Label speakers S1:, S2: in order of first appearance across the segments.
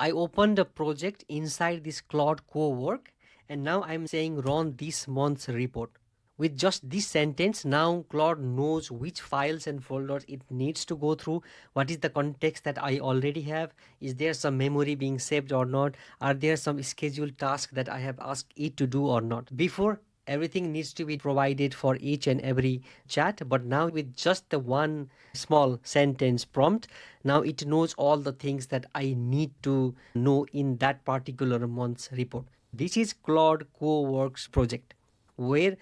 S1: I opened a project inside this Claude Cowork, and now I'm saying run this month's report. With just this sentence, now Claude knows which files and folders it needs to go through, what is the context that I already have, is there some memory being saved or not, are there some scheduled tasks that I have asked it to do or not. Before, everything needs to be provided for each and every chat, but now with just the one small sentence prompt, now it knows all the things that I need to know in that particular month's report. This is Claude Coworks project, where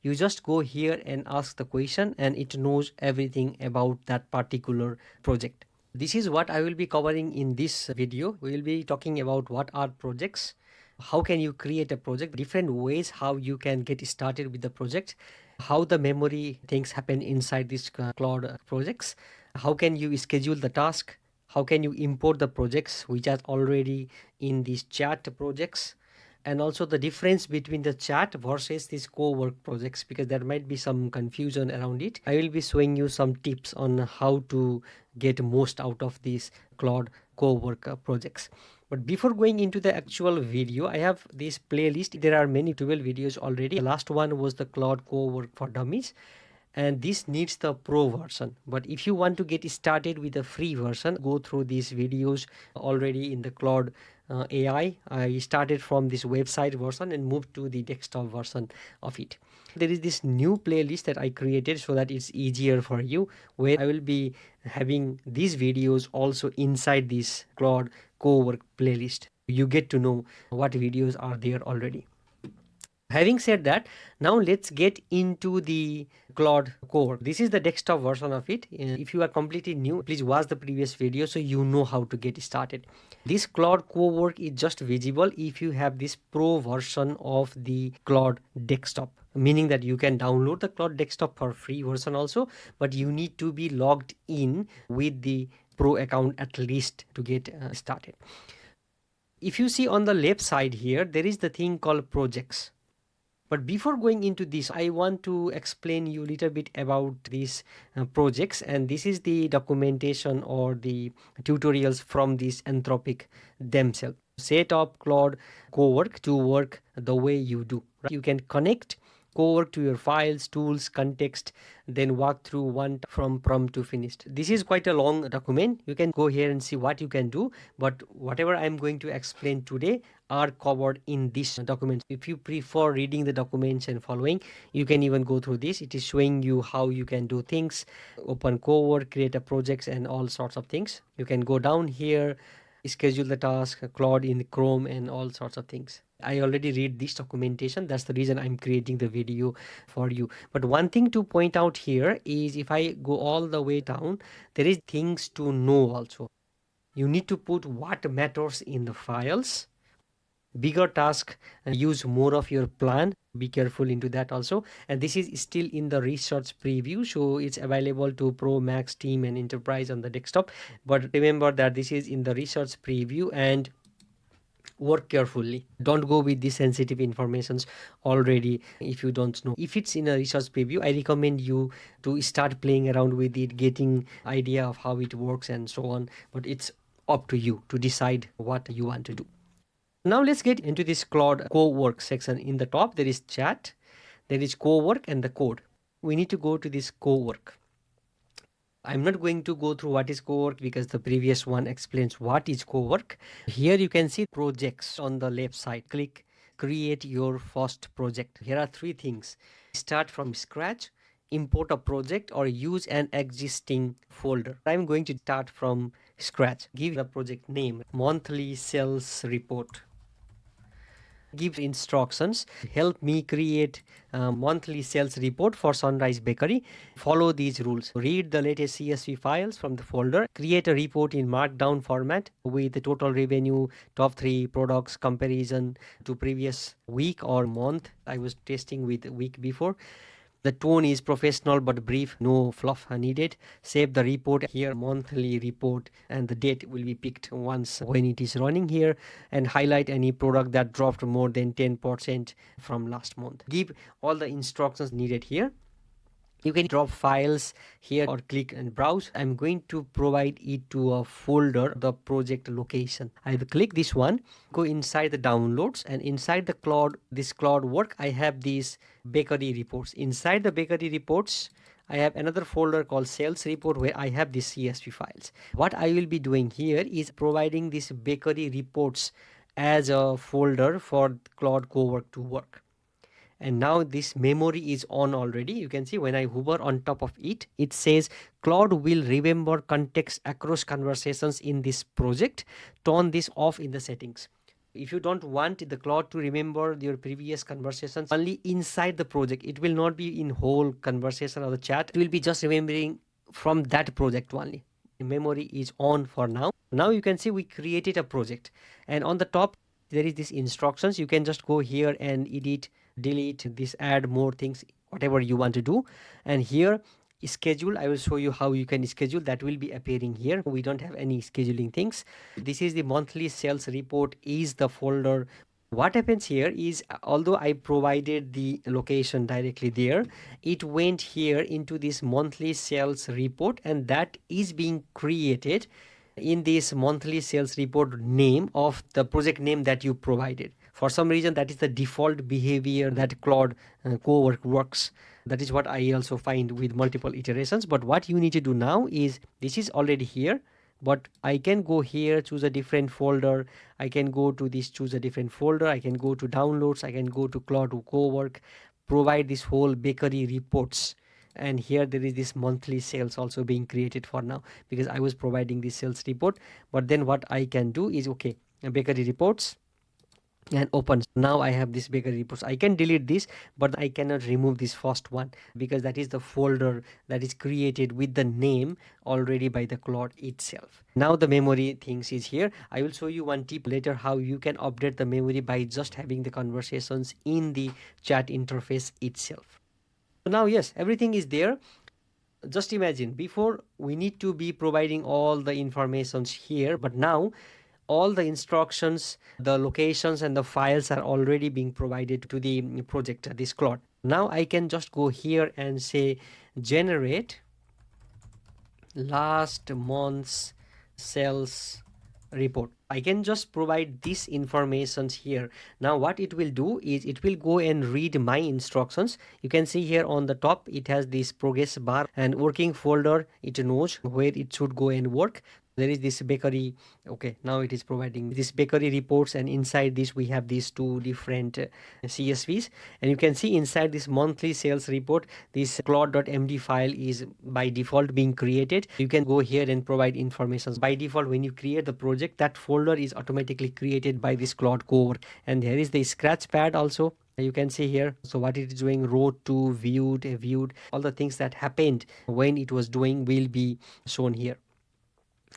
S1: you just go here and ask the question and it knows everything about that particular project. This is what I will be covering in this video. We will be talking about what are projects, how can you create a project, different ways how you can get started with the project, how the memory things happen inside this Claude projects, how can you schedule the task, how can you import the projects which are already in these chat projects, and also the difference between the chat versus these co-work projects, because there might be some confusion around it. I will be showing you some tips on how to get most out of these Claude co-work projects. But before going into the actual video, I have this playlist. There are many 12 videos already. The last one was the Claude Cowork for Dummies, and this needs the pro version. But if you want to get started with the free version, go through these videos already in the Claude AI. I started from this website version and moved to the desktop version of it. There is this new playlist that I created so that it's easier for you, where I will be having these videos also inside this Claude Cowork playlist. You get to know what videos are there already. Having said that, now let's get into the Claude Core. This is the desktop version of it. If you are completely new, please watch the previous video so you know how to get started. This Claude Cowork is just visible if you have this pro version of the Claude desktop, meaning that you can download the Claude desktop for free version also, but you need to be logged in with the pro account at least to get started. If you see on the left side here, there is the thing called projects. But before going into this, I want to explain you a little bit about these projects, and this is the documentation or the tutorials from these Anthropic themselves. Set up Claude Cowork to work the way you do. Right? You can connect Cowork to your files, tools, context, then walk through one from prompt to finished. This is quite a long document. You can go here and see what you can do, but whatever I'm going to explain today are covered in this document. If you prefer reading the documents and following, you can even go through this. It is showing you how you can do things, open Cowork, create a projects and all sorts of things. You can go down here, schedule the task, Claude in Chrome and all sorts of things. I already read this documentation. That's the reason I'm creating the video for you. But one thing to point out here is if I go all the way down, there is things to know also. You need to put what matters in the files. Bigger task, use more of your plan. Be careful into that also. And this is still in the research preview, so it's available to Pro, Max, Team and Enterprise on the desktop. But remember that this is in the research preview and work carefully. Don't go with the sensitive informations already if you don't know. If it's in a research preview, I recommend you to start playing around with it, getting idea of how it works and so on. But it's up to you to decide what you want to do. Now let's get into this Claude Cowork section. In the top, there is chat, there is Cowork and the code. We need to go to this Cowork. I'm not going to go through what is Cowork because the previous one explains what is Cowork. Here you can see projects on the left side. Click create your first project. Here are three things. Start from scratch, import a project or use an existing folder. I'm going to start from scratch. Give the project name, monthly sales report. Give instructions. Help me create a monthly sales report for Sunrise Bakery. Follow these rules. Read the latest CSV files from the folder. Create a report in markdown format with the total revenue, top 3 products, comparison to previous week or month. I was testing with week before. The tone is professional but brief, no fluff needed. Save the report here, monthly report, and the date will be picked once when it is running here, and highlight any product that dropped more than 10% from last month. Give all the instructions needed here. You can drop files here or click and browse. I'm going to provide it to a folder, the project location. I will click this one, go inside the downloads, and inside the Claude work, I have these bakery reports. Inside the bakery reports, I have another folder called sales report where I have these CSV files. What I will be doing here is providing these bakery reports as a folder for Claude Cowork to work. And now this memory is on already. You can see when I hover on top of it, it says Claude will remember context across conversations in this project. Turn this off in the settings. If you don't want the Claude to remember your previous conversations only inside the project, it will not be in whole conversation or the chat. It will be just remembering from that project only. The memory is on for now. Now you can see we created a project, and on the top there is this instructions. You can just go here and edit, delete this, add more things, whatever you want to do. And here schedule, I will show you how you can schedule. That will be appearing here. We don't have any scheduling things. This is the monthly sales report is the folder. What happens here is, although I provided the location directly there, it went here into this monthly sales report, and that is being created in this monthly sales report name of the project name that you provided. For some reason, that is the default behavior that Claude Cowork works. That is what I also find with multiple iterations. But what you need to do now is, this is already here, but I can go here, choose a different folder. I can go to this, choose a different folder. I can go to downloads. I can go to Claude Cowork, provide this whole bakery reports. And here there is this monthly sales also being created for now, because I was providing this sales report. But then what I can do is, okay, bakery reports, and open. Now I have this bakery reports. I can delete this, but I cannot remove this first one, because that is the folder that is created with the name already by the Claude itself. Now the memory things is here. I will show you one tip later how you can update the memory by just having the conversations in the chat interface itself. So now, yes, everything is there. Just imagine, before we need to be providing all the informations here, but now all the instructions, the locations, and the files are already being provided to the project, this Claude. Now I can just go here and say generate last month's sales report. I can just provide this information here. Now what it will do is, it will go and read my instructions. You can see here on the top, it has this progress bar and working folder. It knows where it should go and work. There is this bakery. Okay, now it is providing this bakery reports, and inside this we have these two different CSVs. And you can see inside this monthly sales report, this claude.md file is by default being created. You can go here and provide information. By default, when you create the project, that folder is automatically created by this Claude Cowork. And here is the scratch pad also. You can see here, so what it is doing, wrote to, viewed, all the things that happened when it was doing will be shown here.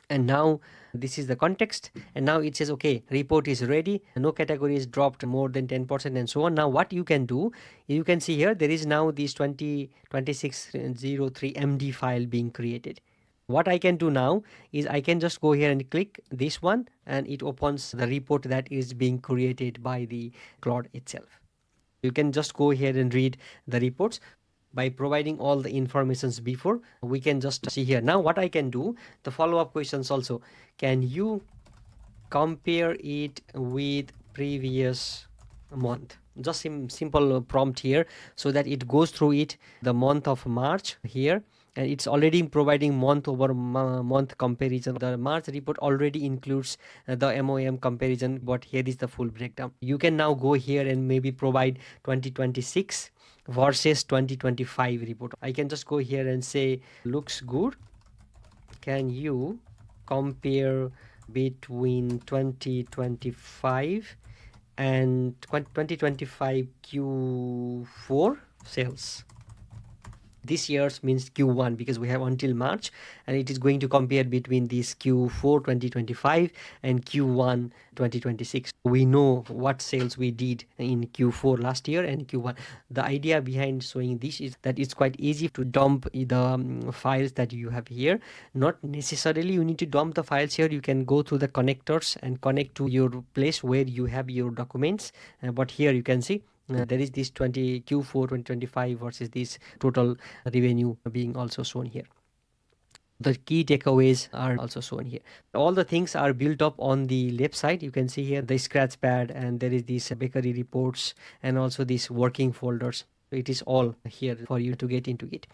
S1: And now this is the context, and now it says, okay, report is ready, no category is dropped more than 10%, and so on. Now what you can do, you can see here, there is now this 2603 MD file being created. What I can do now is, I can just go here and click this one, and it opens the report that is being created by the Claude itself. You can just go here and read the reports. By providing all the informations before, we can just see here. Now what I can do, the follow-up questions also, can you compare it with previous month? Just simple prompt here, so that it goes through it, the month of March here, and it's already providing month over month comparison. The March report already includes the MOM comparison, but here is the full breakdown. You can now go here and maybe provide 2026 versus 2025 report. I can just go here and say, looks good. Can you compare between 2025 and 2025 Q4 sales? This year's means Q1, because we have until March, and it is going to compare between this Q4 2025 and Q1 2026. We know what sales we did in Q4 last year and Q1. The idea behind showing this is that it's quite easy to dump the files that you have here. Not necessarily you need to dump the files here. You can go through the connectors and connect to your place where you have your documents. But here you can see There is this 20 Q4 2025 versus this total revenue being also shown here. The key takeaways are also shown here. All the things are built up on the left side. You can see here the scratch pad, and there is these bakery reports and also these working folders. It is all here for you to get into it.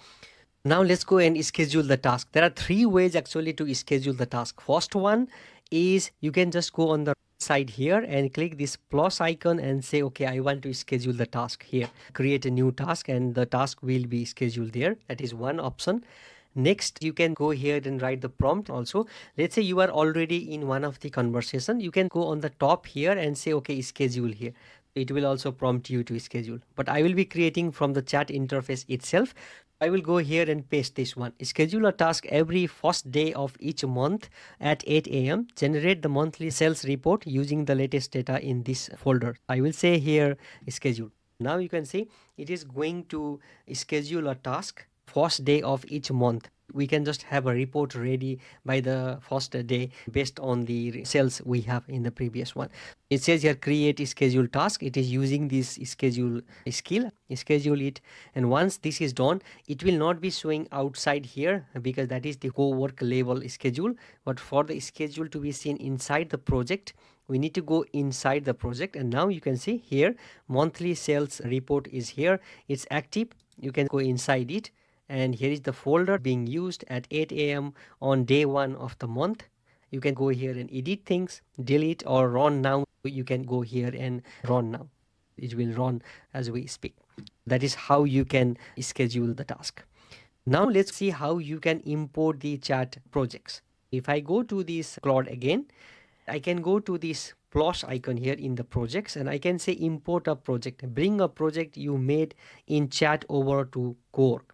S1: Now let's go and schedule the task. There are three ways actually to schedule the task. First one is you can just go on the side here and click this plus icon and say, okay, I want to schedule the task here. Create a new task and the task will be scheduled there. That is one option. Next, you can go here and write the prompt also. Let's say you are already in one of the conversation. You can go on the top here and say, okay, schedule here. It will also prompt you to schedule. But I will be creating from the chat interface itself. I will go here and paste this one. Schedule a task every first day of each month at 8 a.m. Generate the monthly sales report using the latest data in this folder. I will say here schedule. Now you can see it is going to schedule a task first day of each month. We can just have a report ready by the first day based on the sales we have in the previous one. It says here create a schedule task. It is using this schedule skill, schedule it, and once this is done, it will not be showing outside here because that is the Cowork level schedule. But for the schedule to be seen inside the project, we need to go inside the project, and now you can see here monthly sales report is here. It's active. You can go inside it, and here is the folder being used at 8 a.m. on day 1 of the month. You can go here and edit things, delete or run now. You can go here and run now. It will run as we speak. That is how you can schedule the task. Now let's see how you can import the chat projects. If I go to this Claude again, I can go to this plus icon here in the projects, and I can say import a project. Bring a project you made in chat over to Cowork.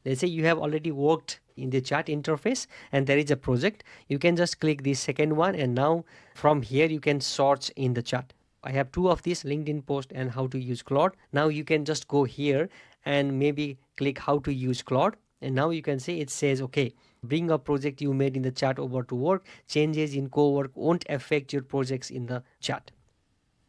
S1: Let's say you have already worked in the chat interface and there is a project. You can just click the second one, and now from here you can search in the chat. I have two of these, LinkedIn post and how to use Claude. Now you can just go here and maybe click how to use Claude, and now you can see it says, okay, bring a project you made in the chat over to work. Changes in Cowork won't affect your projects in the chat.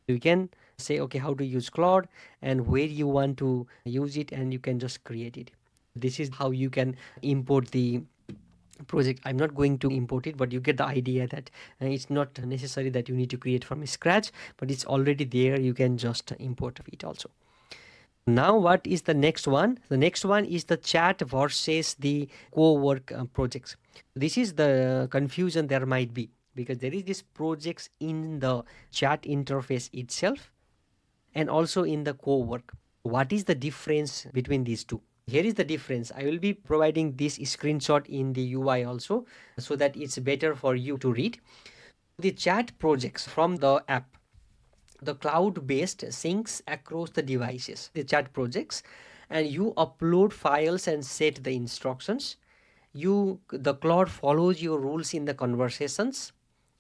S1: You can say, okay, how to use Claude and where you want to use it, and you can just create it. This is how you can import the project. I'm not going to import it, but you get the idea that it's not necessary that you need to create from scratch, but it's already there. You can just import it also. Now what is the next one? The next one is the chat versus the Cowork projects. This is the confusion there might be, because there is this projects in the chat interface itself and also in the Cowork. What is the difference between these two? Here is the difference. I will be providing this screenshot in the UI also so that it's better for you to read. The chat projects from the app, the cloud-based syncs across the devices, the chat projects, and you upload files and set the instructions. The Claude follows your rules in the conversations.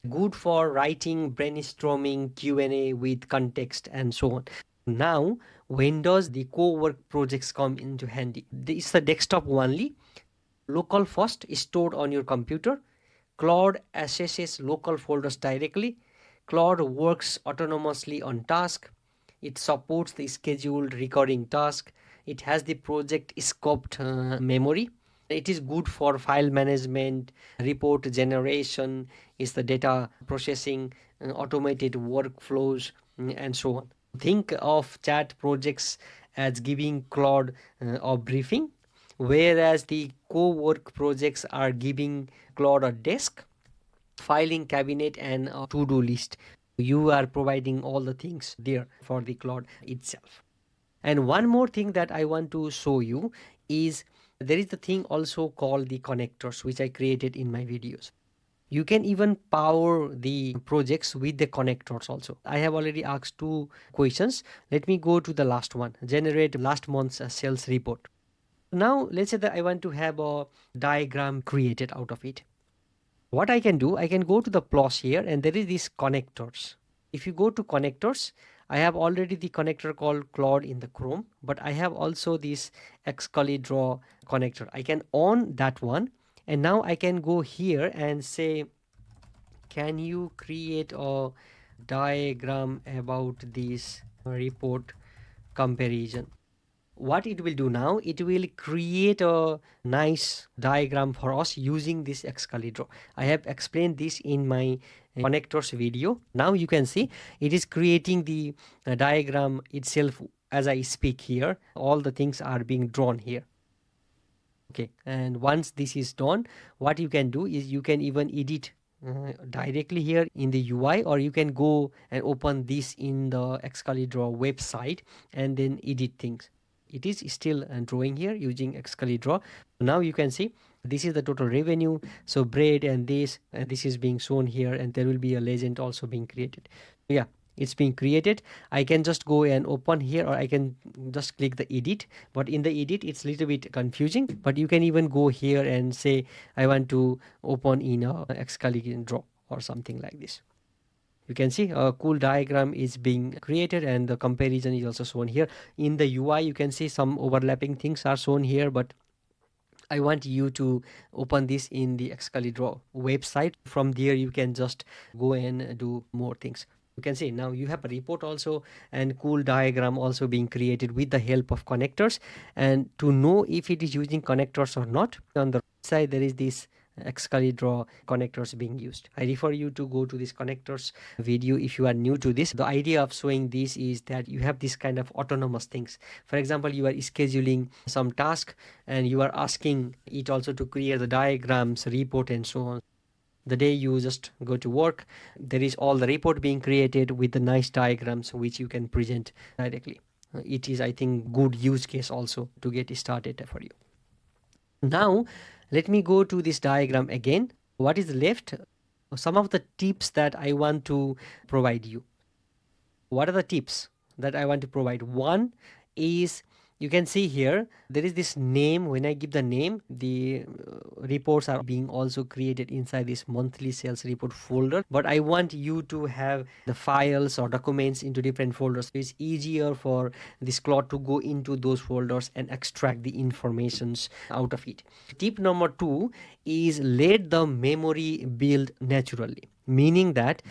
S1: Good for writing, brainstorming, Q&A with context and so on. Now, when does the Cowork projects come into handy? This is the desktop only. Local first is stored on your computer. Claude accesses local folders directly. Claude works autonomously on task. It supports the scheduled recurring task. It has the project scoped memory. It is good for file management, report generation, is the data processing, automated workflows, and so on. Think of chat projects as giving Claude a briefing, whereas the Cowork projects are giving Claude a desk, filing cabinet, and a to-do list. You are providing all the things there for the Claude itself. And one more thing that I want to show you is there is the thing also called the connectors, which I created in my videos. You can even power the projects with the connectors also. I have already asked 2 questions. Let me go to the last one. Generate last month's sales report. Now, let's say that I want to have a diagram created out of it. What I can do, I can go to the plus here, and there is these connectors. If you go to connectors, I have already the connector called Claude in the Chrome, but I have also this Excalibur connector. I can on that one. And now I can go here and say, can you create a diagram about this report comparison. What it will do now, it will create a nice diagram for us using this Excalibur. I have explained this in my connectors video. Now you can see it is creating the diagram itself as I speak here. All the things are being drawn here. Okay, and once this is done, what you can do is you can even edit directly here in the UI, or you can go and open this in the Excalibur website and then edit things. It is still drawing here using Excalibur. Now you can see this is the total revenue. So bread and this is being shown here, and there will be a legend also being created. Yeah, it's being created. I can just go and open here, or I can just click the edit, but in the edit it's a little bit confusing. But you can even go here and say I want to open in a Excalibur or something like this. You can see a cool diagram is being created, and the comparison is also shown here. In the UI you can see some overlapping things are shown here, but I want you to open this in the Excalibur website. From there you can just go and do more things. You can see now you have a report also, and cool diagram also being created with the help of connectors. And to know if it is using connectors or not, on the right side there is this Excalibur connectors being used. I refer you to go to this connectors video if you are new to this. The idea of showing this is that you have this kind of autonomous things. For example, you are scheduling some task and you are asking it also to create the diagrams, report and so on. The day you just go to work, there is all the report being created with the nice diagrams which you can present directly. It is, I think, good use case also to get started for you. Now let me go to this diagram again. What is left? Some of the tips that I want to provide you. What are the tips that I want to provide? One is, you can see here there is this name. When I give the name, the reports are being also created inside this monthly sales report folder, but I want you to have the files or documents into different folders. It's easier for this Claude to go into those folders and extract the informations out of it. Tip number 2 is let the memory build naturally, meaning that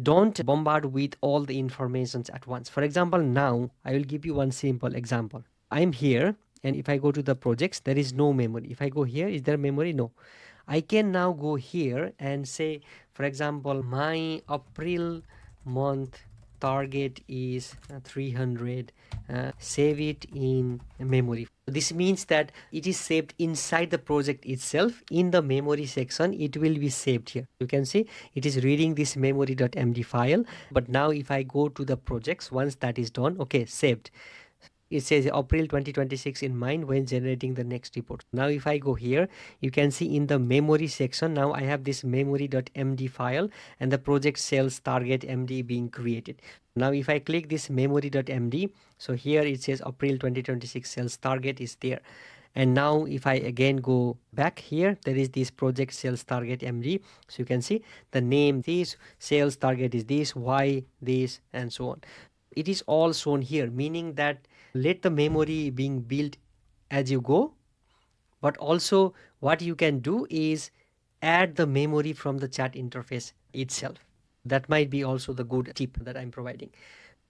S1: don't bombard with all the informations at once. For example, now I will give you one simple example. I'm here, and if I go to the projects, there is no memory. If I go here, is there memory? No. I can now go here and say, for example, my April month target is 300. Save it in memory. This means that it is saved inside the project itself. In the memory section, it will be saved here. You can see it is reading this memory.md file. But now if I go to the projects, once that is done, okay, saved. It says April 2026 in mind when generating the next report. Now if I go here, you can see in the memory section, now I have this memory.md file and the project sales target md being created. Now if I click this memory.md, so here it says April 2026 sales target is there. And now if I again go back here, there is this project sales target md. So you can see the name, this sales target is this, why this, and so on. It is all shown here, meaning that let the memory being built as you go. But also what you can do is add the memory from the chat interface itself. That might be also the good tip that I'm providing.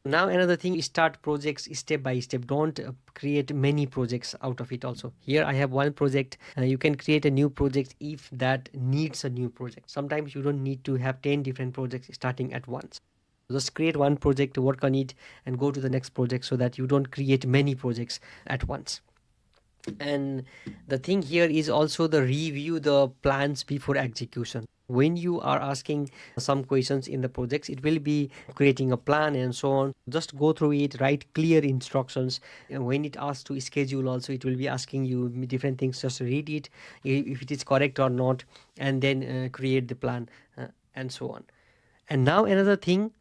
S1: Now another thing is start projects step by step. Don't create many projects out of it also. Here I have one project. You can create a new project if that needs a new project. Sometimes you don't need to have 10 different projects starting at once. Just create one project, work on it, and go to the next project so that you don't create many projects at once. And the thing here is also the review the plans before execution. When you are asking some questions in the projects, it will be creating a plan and so on. Just go through it, write clear instructions. And when it asks to schedule also, it will be asking you different things. Just read it if it is correct or not, and then create the plan and so on. And now another thing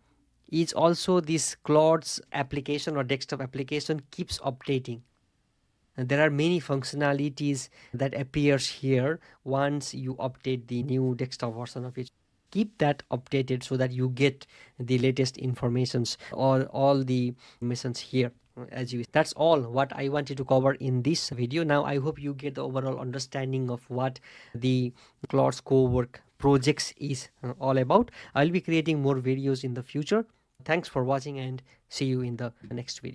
S1: is also this Claude's application or desktop application keeps updating. And there are many functionalities that appears here once you update the new desktop version of it. Keep that updated so that you get the latest informations or all the missions here as you. That's all what I wanted to cover in this video. Now I hope you get the overall understanding of what the Claude Cowork projects is all about. I'll be creating more videos in the future. Thanks for watching and see you in the next video.